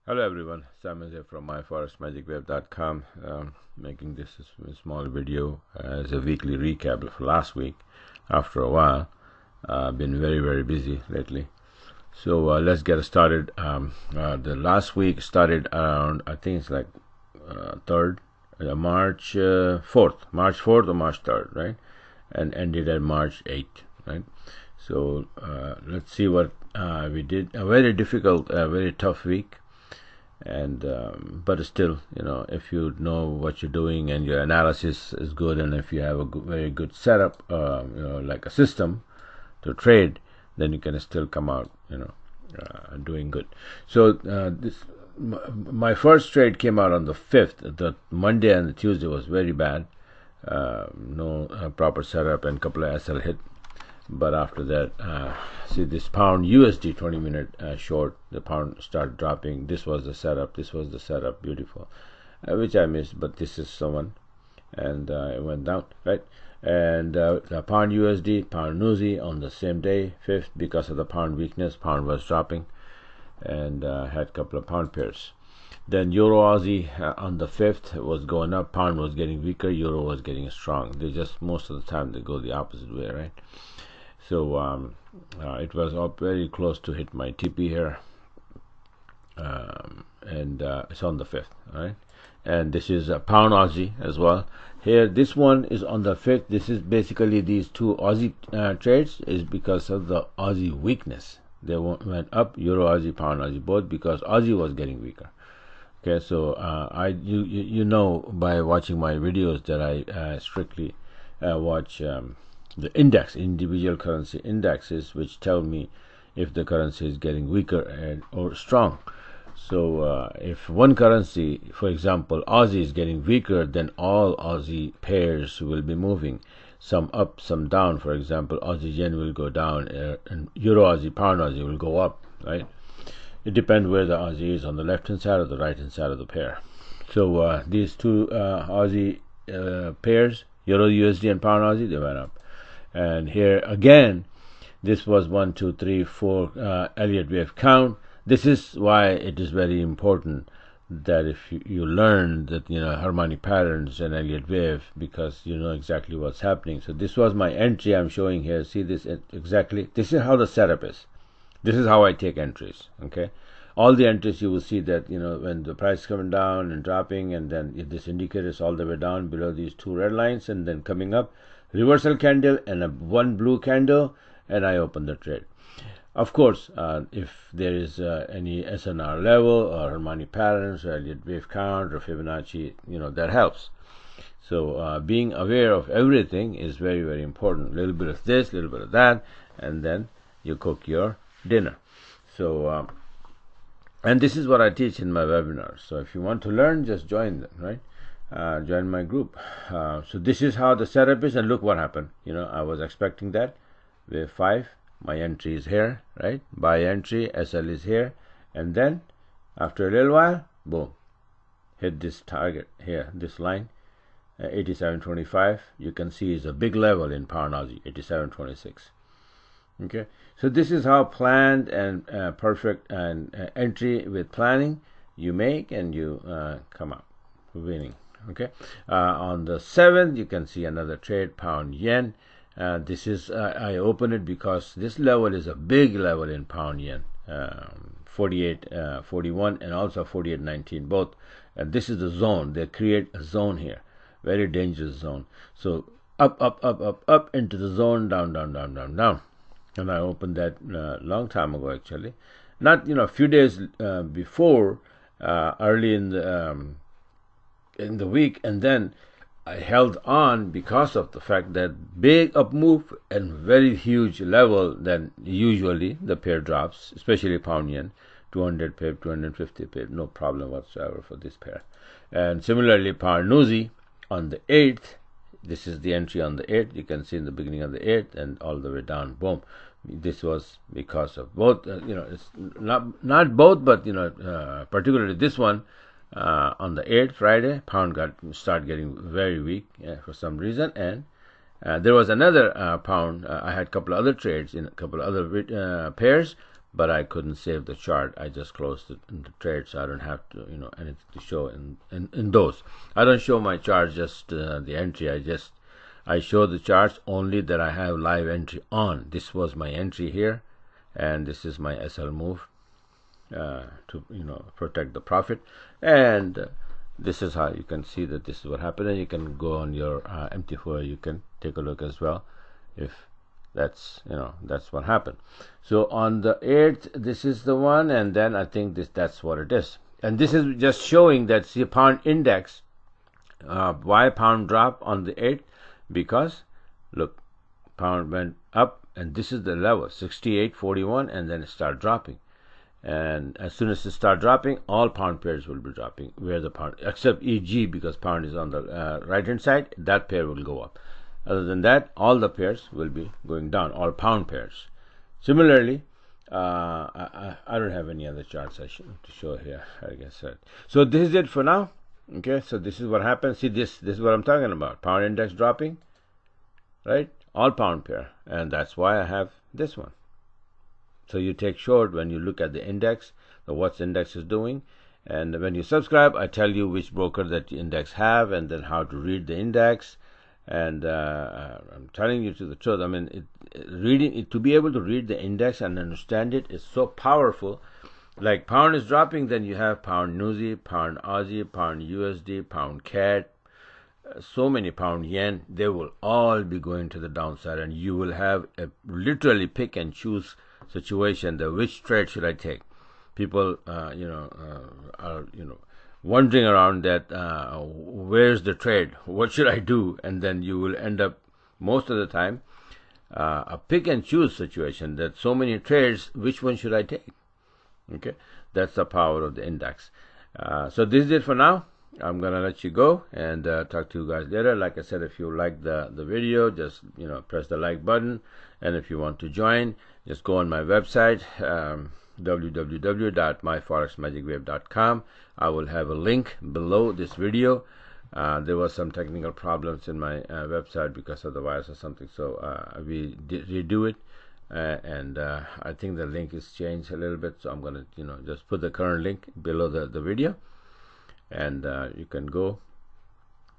Hello everyone, Sam is here from myforestmagicweb.com, making this small video as a weekly recap of last week. After a while, been very busy lately. So let's get started. The last week started around, I think it's like 3rd, March 4th, March 4th or March 3rd, right? And ended at March 8th, right? So let's see what we did. A very difficult, very tough week. And but still, if you know what you're doing and your analysis is good, and if you have a very good setup, like a system to trade, then you can still come out doing good. So my first trade came out on the 5th. The Monday and the Tuesday was very bad. No proper setup and couple of SL hit. But after that, see this pound USD 20-minute short, the pound started dropping. This was the setup. Beautiful, which I missed, but this is someone, and it went down, right? And the pound USD, pound NZD on the same day, 5th, because of the pound weakness, pound was dropping, and had a couple of pound pairs. Then EUR-AUD on the 5th was going up, pound was getting weaker, euro was getting strong. They just, most of the time, they go the opposite way, right? So it was up very close to hit my TP here, and it's on the 5th, right? And this is a pound Aussie as well. Here, this one is on the 5th. This is basically these two Aussie trades is because of the Aussie weakness. They went up, Euro Aussie, pound Aussie, both because Aussie was getting weaker. Okay, so you know by watching my videos that I strictly watch the index, individual currency indexes, which tell me if the currency is getting weaker or strong. So if one currency, for example, Aussie is getting weaker, then all Aussie pairs will be moving. Some up, some down. For example, Aussie yen will go down, and Euro Aussie, pound Aussie will go up, right? It depends where the Aussie is, on the left hand side or the right hand side of the pair. So these two Aussie pairs, Euro USD and pound Aussie, they went up. And here again, this was 1, 2, 3, 4 Elliott wave count. This is why it is very important that if you learn that harmonic patterns and Elliott wave, because you know exactly what's happening. So this was my entry I'm showing here. See this exactly. This is how the setup is. This is how I take entries. Okay, all the entries you will see that when the price is coming down and dropping, and then this indicator is all the way down below these two red lines, and then coming up, reversal candle and one blue candle, and I open the trade. Of course, if there is any SNR level or harmonic patterns or Elliott wave count or Fibonacci, that helps. So being aware of everything is very important. A little bit of this, a little bit of that, and then you cook your dinner. So and this is what I teach in my webinars. So if you want to learn, just join them, right? Join my group. So this is how the setup is, and look what happened. I was expecting that. Wave 5, my entry is here, right? Buy entry, SL is here, and then after a little while, boom, hit this target here, this line, 87.25. You can see is a big level in pound Aussie, 87.26. Okay, so this is how planned and perfect and entry with planning you make, and you come out winning. Okay, on the 7th you can see another trade, pound yen. This is I open it because this level is a big level in pound yen, 48.41 and also 48.19 both. And this is the zone. They create a zone here, very dangerous zone. So up into the zone, down. And I opened that long time ago, actually, not a few days before, early in the week, and then I held on because of the fact that big up move and very huge level. Then usually the pair drops, especially pound yen, 200 pip, 250 pip, no problem whatsoever for this pair. And similarly, pound NZD on the 8th. This is the entry on the 8th. You can see in the beginning of the 8th and all the way down. Boom. This was because of both. It's not both, but particularly this one. On the 8th, Friday, pound started getting very weak for some reason, and there was another pound. I had a couple of other trades in a couple of other pairs, but I couldn't save the chart. I just closed it in the trade, so I don't have to, anything to show in those. I don't show my charts, just the entry. I show the charts only that I have live entry on. This was my entry here, and this is my SL move to protect the profit. And this is how you can see that this is what happened. And you can go on your MT4. You can take a look as well if that's what happened. So on the 8th, this is the one, and then I think that's what it is. And this is just showing that the pound index, why pound drop on the 8th, because look, pound went up, and this is the level 68.41, and then it started dropping. And as soon as it start dropping, all pound pairs will be dropping, where the pound, except EG, because pound is on the right hand side, that pair will go up. Other than that, all the pairs will be going down, all pound pairs. Similarly, I don't have any other charts to show here, I guess. So this is it for now. Okay, so this is what happens. See, this is what I'm talking about. Pound index dropping, right? All pound pair, and that's why I have this one. So you take short when you look at the index, what the index is doing. And when you subscribe, I tell you which broker that the index have, and then how to read the index. And I'm telling you to the truth. I mean, reading it, to be able to read the index and understand it is so powerful. Like pound is dropping, then you have pound Aussie, pound Aussie, pound USD, pound CAD, so many pound yen. They will all be going to the downside, and you will have a literally pick and choose situation. That which trade should I take? People, are wandering around that where's the trade? What should I do? And then you will end up most of the time a pick and choose situation. That so many trades, which one should I take? Okay, that's the power of the index. So this is it for now. I'm gonna let you go and talk to you guys later. Like I said, if you like the video, just press the like button, and if you want to join, just go on my website, www.myforexmagicwave.com. I will have a link below this video. There was some technical problems in my website because of the virus or something, so we did redo it. And I think the link is changed a little bit, so I'm gonna just put the current link below the video, and you can go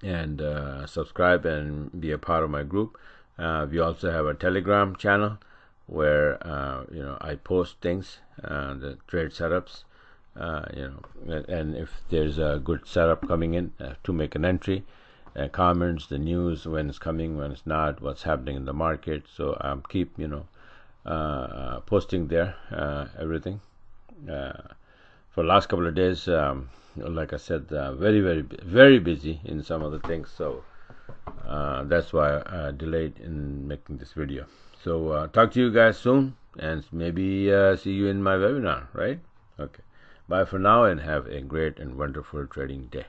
and subscribe and be a part of my group. We also have a Telegram channel where I post things, the trade setups, and if there's a good setup coming in to make an entry, comments, the news, when it's coming, when it's not, what's happening in the market. So keep posting there everything. For the last couple of days, like I said, very busy in some of the things, so that's why I delayed in making this video. So talk to you guys soon, and maybe see you in my webinar, right? Okay, bye for now, and have a great and wonderful trading day.